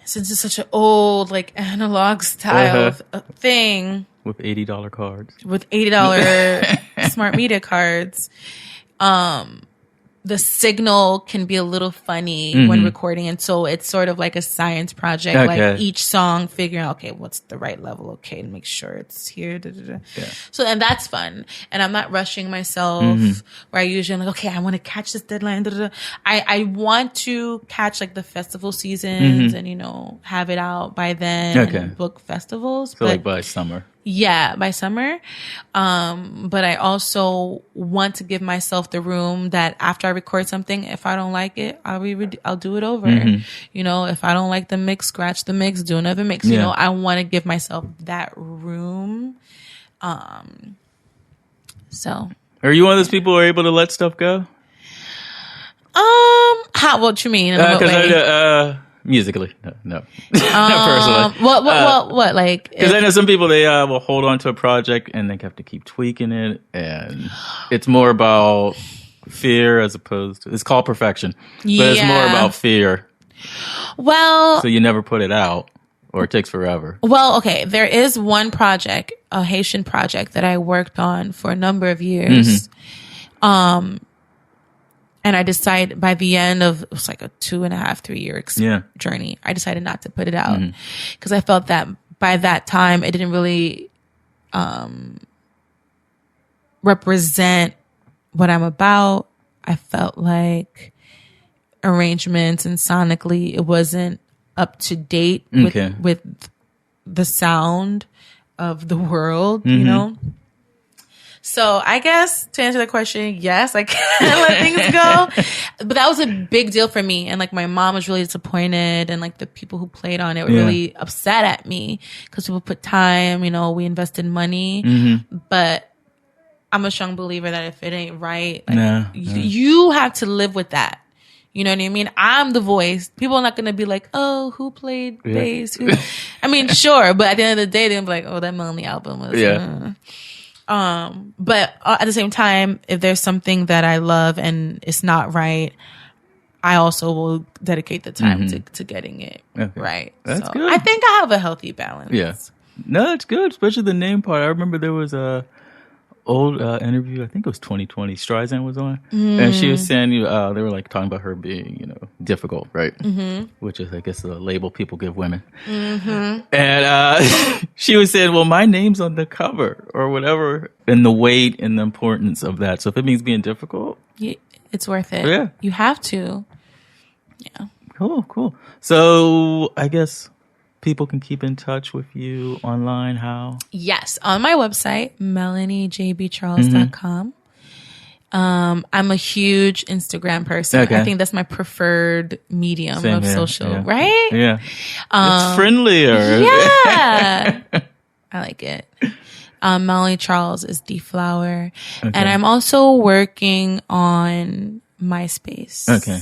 Since it's such an old, like, analog style thing. With $80 cards. With $80 smart media cards. The signal can be a little funny when recording. And so it's sort of like a science project. Like each song figuring out, okay, what's the right level? Okay, to make sure it's here. Da, da, da. So, and that's fun. And I'm not rushing myself where I usually am like, okay, I want to catch this deadline. Da, da, da. I want to catch like the festival seasons and, you know, have it out by then and book festivals. So like by summer. Yeah, by summer. But I also want to give myself the room that after I record something, if I don't like it, I'll do it over. You know, if I don't like the mix, scratch the mix, do another mix. You know, I want to give myself that room. So. Are you one of those people who are able to let stuff go? What you mean? Musically, no. Not personally. What? Like, because I know some people, they will hold on to a project and they have to keep tweaking it, and it's more about fear as opposed to, it's called perfection, but it's more about fear. Well, so you never put it out, or it takes forever. Well, okay, there is one project, a Haitian project that I worked on for a number of years. And I decided by the end of, it was like a 2.5, 3 year journey, I decided not to put it out because I felt that by that time it didn't really represent what I'm about. I felt like arrangements and sonically it wasn't up to date with the sound of the world, you know? So I guess to answer the question, yes, I can let things go. But that was a big deal for me. And like my mom was really disappointed, and like the people who played on it were really upset at me because people put time, you know, we invested money. But I'm a strong believer that if it ain't right, like you have to live with that. You know what I mean? I'm the voice. People are not going to be like, oh, who played bass? Who? I mean, sure. But at the end of the day, they'll be like, oh, that Melanie album was... But at the same time, if there's something that I love and it's not right, I also will dedicate the time to getting it right. That's good. I think I have a healthy balance. Yeah. No, that's good, especially the name part. I remember there was a old interview, I think it was 2020, Streisand was on, and she was saying they were like talking about her being, you know, difficult, right? Which is, I guess, the label people give women. And she was saying, well, my name's on the cover or whatever, and the weight and the importance of that. So if it means being difficult, it's worth it. Yeah, you have to. Yeah. Cool. So I guess people can keep in touch with you online, how? Yes, on my website, melaniejbcharles.com. I'm a huge Instagram person. Okay. I think that's my preferred medium Same of here. social, Yeah. right? Yeah. It's friendlier. Yeah. I like it. Melanie Charles is deflower. Okay. And I'm also working on MySpace. Okay.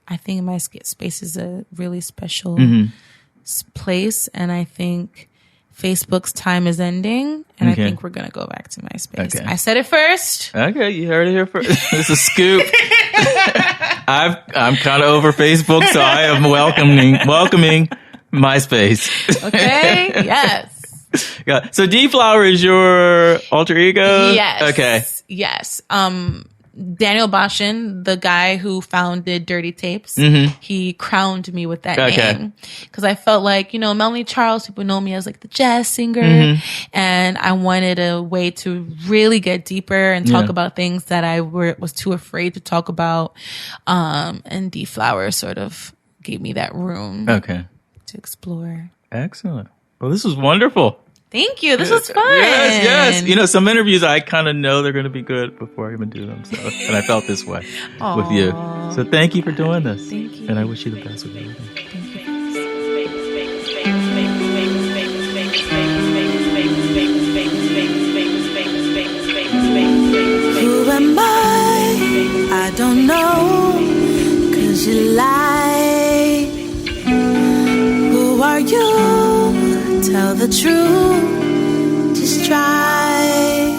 I think MySpace is a really special place. And I think Facebook's time is ending. And I think we're going to go back to MySpace. Okay. I said it first. Okay, you heard it here first. It's a scoop. I'm kind of over Facebook, so I am welcoming MySpace. Okay. Yes. Yeah. So Deflower is your alter ego? Yes. Okay. Yes. Daniel Boshin, the guy who founded Dirty Tapes, he crowned me with that name because I felt like, Melanie Charles, people know me as like the jazz singer, and I wanted a way to really get deeper and talk about things that I was too afraid to talk about. And Deflower sort of gave me that room to explore. Excellent. Well, this was wonderful. Thank you. This was fun. Yes. Some interviews I kind of know they're going to be good before I even do them. So, and I felt this way with you. So thank you for doing this. Thank you. And I wish you the best with everything. Who am I don't know, 'cause you lie. Who are you? Tell the truth, just try.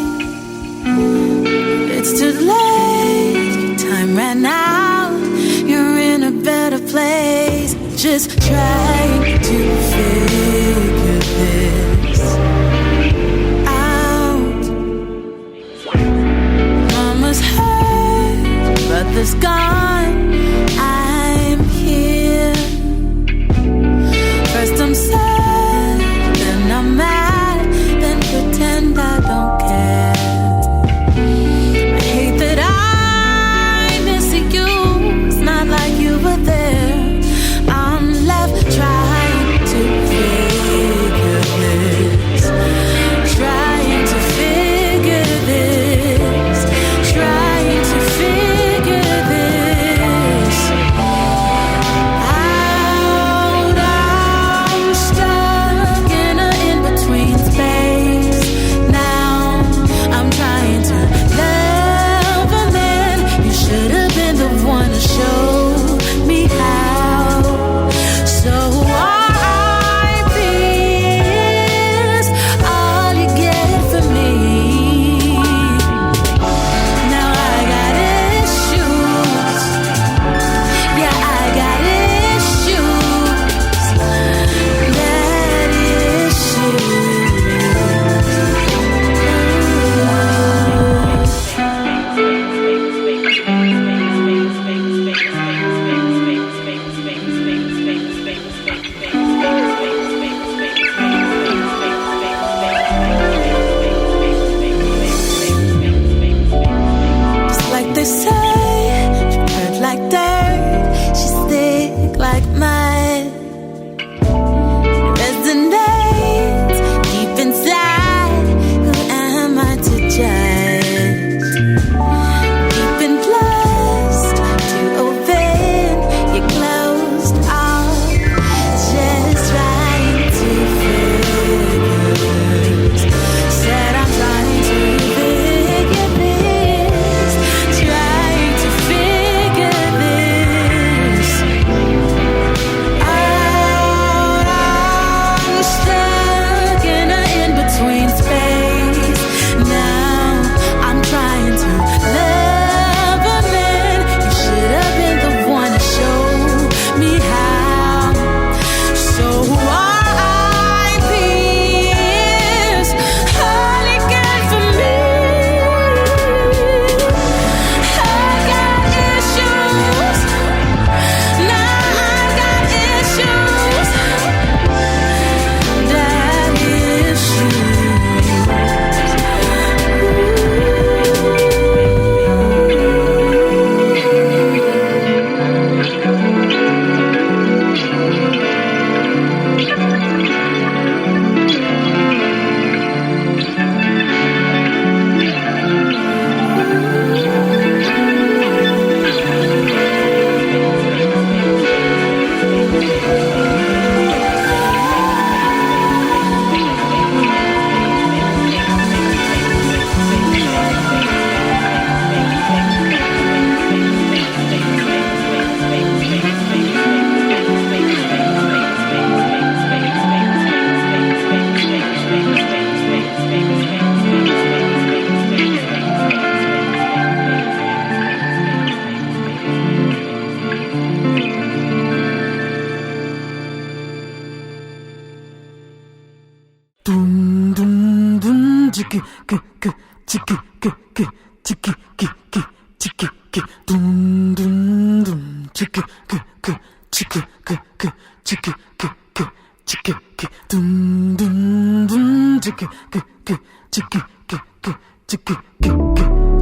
It's too late, your time ran out. You're in a better place. Just try to figure this out. Mama's hurt, but this gone. I'm here. First I'm sad, then I'm mad, then pretend I don't care. I hate that I miss you. It's not like you were there. I'm left trying to figure this. Trying to figure this. Trying to figure this. Dum dum dum chicka chicka chicka chicka chicka chicka chicka dum dum dum chicka chicka chicka chicka chicka chicka dum dum dum chicka chicka chicka chicka chicka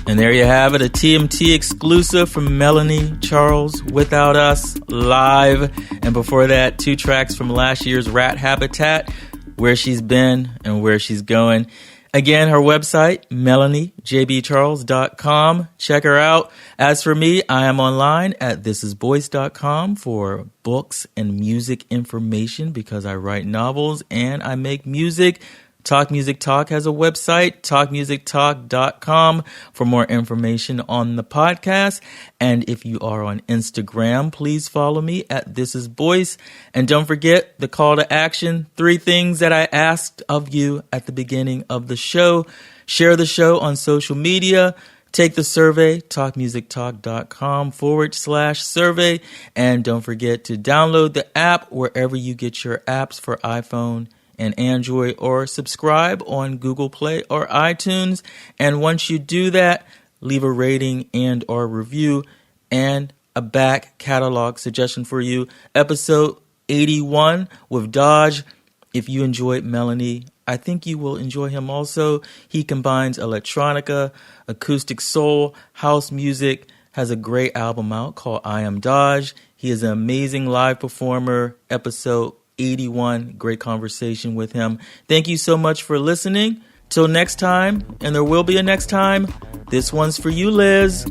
And there you have it, a TMT exclusive from Melanie Charles, Without Us, live. And before that, 2 tracks from last year's Rat Habitat, Where She's Been and Where She's Going. Again, her website, melaniejbcharles.com. Check her out. As for me, I am online at thisisvoice.com for books and music information because I write novels and I make music. Talk Music Talk has a website, talkmusictalk.com, for more information on the podcast. And if you are on Instagram, please follow me at This Is Voice. And don't forget the call to action, 3 things that I asked of you at the beginning of the show. Share the show on social media. Take the survey, talkmusictalk.com/survey. And don't forget to download the app wherever you get your apps for iPhone and Android, or subscribe on Google Play or iTunes. And once you do that, leave a rating and or review. And a back catalog suggestion for you, episode 81 with Dodge. If you enjoyed Melanie, I think you will enjoy him also. He combines electronica, acoustic soul, house music, has a great album out called I Am Dodge. He is an amazing live performer. Episode 81, great conversation with him. Thank you so much for listening. Till next time, and there will be a next time, this one's for you, Liz.